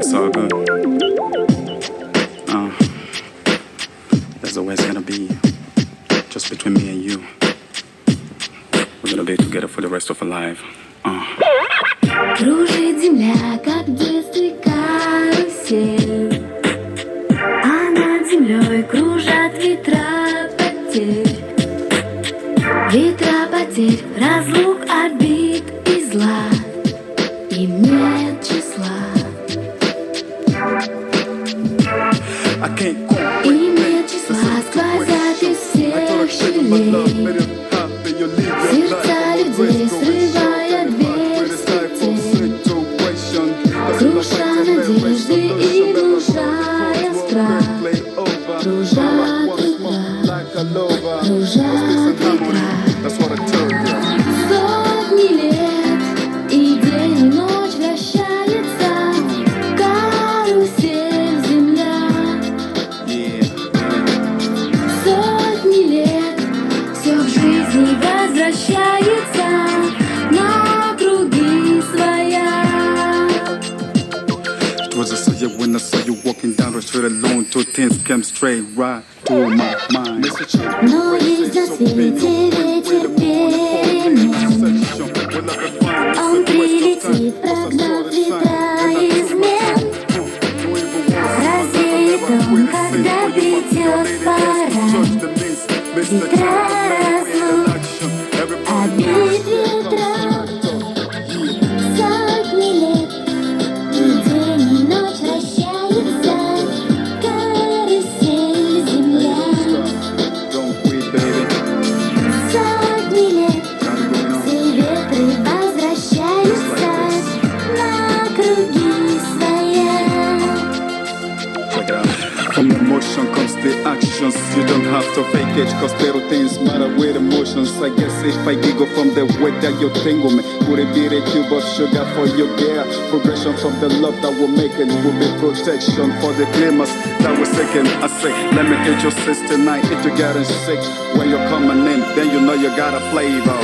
it's all good. There's always gonna be just between me and you. We're gonna be together for the rest of our life. Кружит земля, как в детстве карусель, а над землей кружат ветра потерь. Ветра потерь, разлук, обид и зла, им нет числа. Им нет числа, сквозят из всех щелей сердца людей, срывая дверь с петель, круша надежды и внушая страх. Кружат ветра, кружат ветра. Сотни лет, и день, и ночь вращается карусель земля. Сотни лет, все в жизни возвращается на круги своя. It was just so when I saw you walking down the street alone. Two things came straight right to my mind. Но есть на свете ветер перемен. Он прилетит, прогнав ветра измен. Развеет он, когда придет пора. Ветра разлук, обид ветра. Сотни лет, и день, и ночь вращается карусель земля. Сотни лет, все ветры возвращаются на круги своя. From emotion comes the actions. You don't have to fake it, cause little things matter with emotions. I guess if I giggle from the way that you tingle me, would it be the cube of sugar for you, girl? Progression from the love that we're making will be protection for the glimmers that we're seeking. I say, let me hit your sis tonight if you're getting sick. When you're coming in, then you know you got a flavor.